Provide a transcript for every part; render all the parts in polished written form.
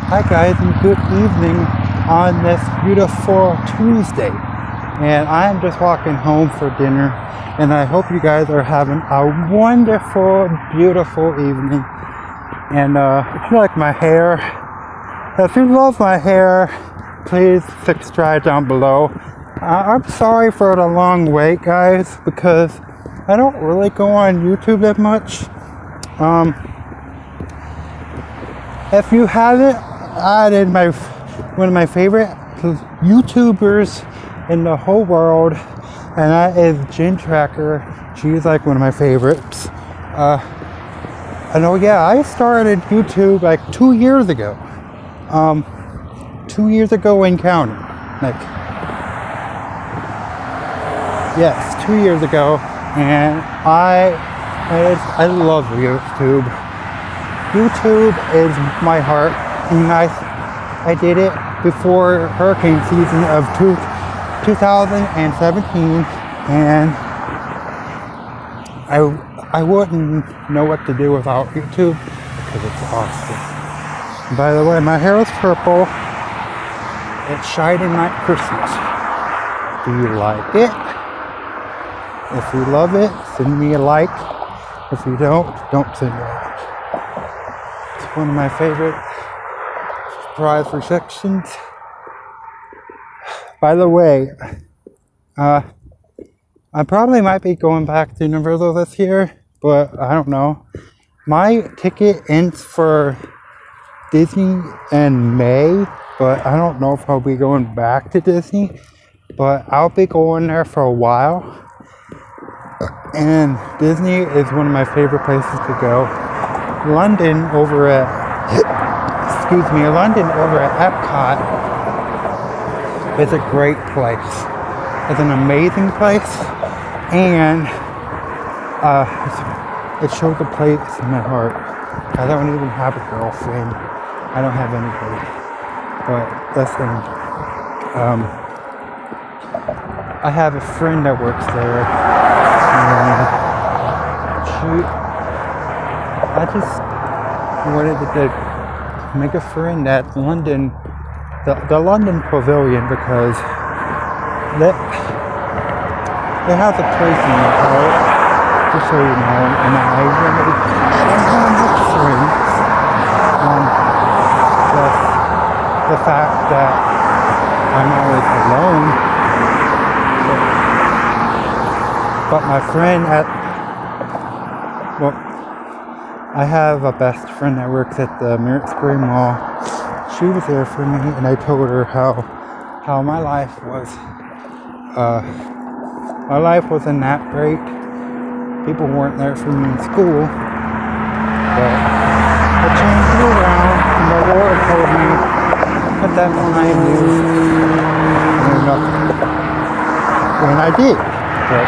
Hi guys, and good evening on this beautiful Tuesday. And I'm just walking home for dinner, and I hope you guys are having a wonderful, beautiful evening. And if you like my hair, if you love my hair, please subscribe down below. I'm sorry for the long wait, guys, because I don't really go on YouTube that much. If you haven't added one of my favorite YouTubers in the whole world, and that is Jen Tracker. She's like one of my favorites. I know, yeah, I started YouTube like 2 years ago. 2 years ago in counting. Like, yes, 2 years ago, and I love YouTube. YouTube is my heart, and I did it before hurricane season of 2017, and I wouldn't know what to do without YouTube because it's awesome. By the way, my hair is purple. It's shining like Christmas. Do you like it? If you love it, send me a like. If you don't send me a like. It's one of my favorite surprise receptions. By the way, I probably might be going back to Universal this year, but I don't know. My ticket ends for Disney in May, but I don't know if I'll be going back to Disney, but I'll be going there for a while. And Disney is one of my favorite places to go. London over at Epcot is a great place. It's an amazing place, and it shows a place in my heart. I don't even have a girlfriend. I don't have anybody. But listen, I have a friend that works there, and I just wanted to make a friend at London, the London Pavilion, because that has a place in my heart, just so you know, and I really don't have much friends. Just the fact that I'm always alone. But my friend I have a best friend that works at the Merritt Square Mall. She was there for me, and I told her how my life was. My life wasn't that great. People weren't there for me in school, but I changed it around, and the Lord told me at that time when I did. But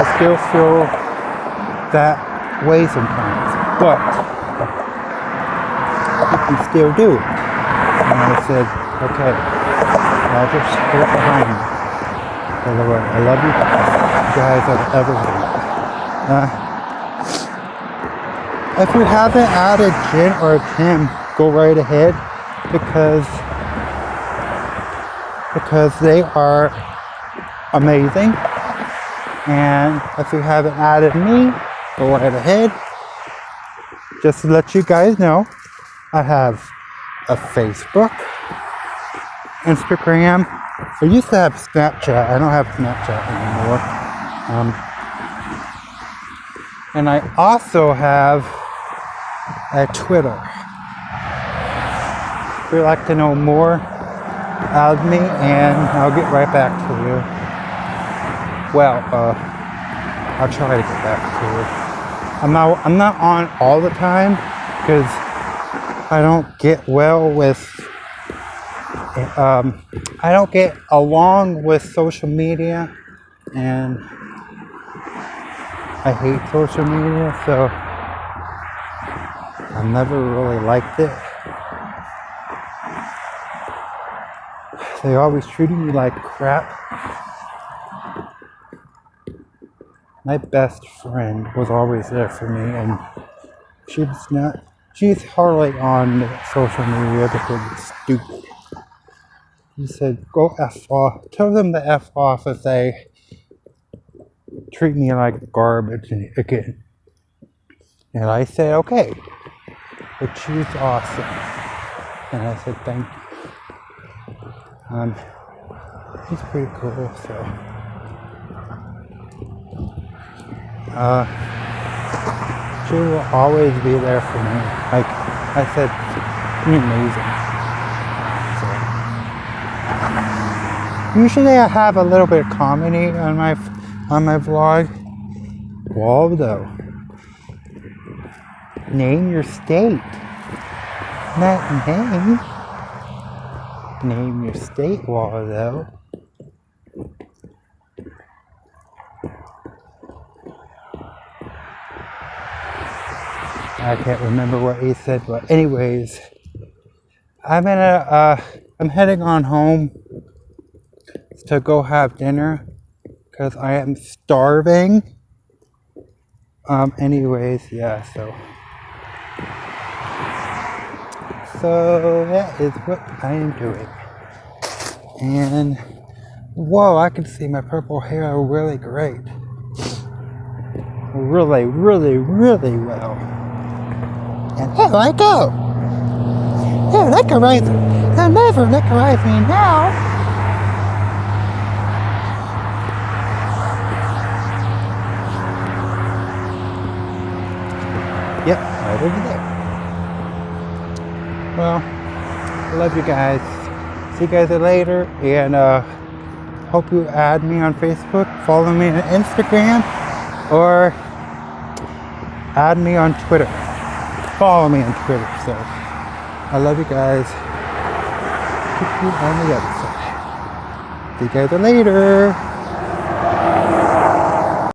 I still feel that way sometimes, but you can still do it. And I said, okay, I'll just put it behind me. By the way, I love you guys are everything. If you haven't added Jen or Tim, go right ahead, because they are amazing. And if you haven't added me, go right ahead. Just to let you guys know, I have a Facebook, Instagram. I used to have Snapchat. I don't have Snapchat anymore. And I also have a Twitter. If you'd like to know more, add me and I'll get right back to you. Well, I'll try to get back to you. I'm not on all the time because I don't get well with. I don't get along with social media, and I hate social media, so I never really liked it. They always treated me like crap. My best friend was always there for me, and she was not she's hardly on social media because it's stupid. He said, go F off. Tell them to F off if they treat me like garbage again. And I said, okay. But she's awesome. And I said, thank you. She's pretty cool, so. She will always be there for me. Like I said, she's amazing. So. Usually I have a little bit of comedy on my vlog. Waldo. Name your state. Not name. Name your state, Waldo. I can't remember what he said, but anyways, I'm heading on home to go have dinner because I am starving. Anyways, yeah, so that is what I am doing. And whoa, I can see my purple hair really great. Really, really, really well. And here I go. Here, licorice. They'll never licorice me now. Yep, right over there. Well, I love you guys. See you guys later. And hope you add me on Facebook, follow me on Instagram, or add me on Twitter. Follow me on Twitter. So I love you guys. Keep you on the other side. See you guys later.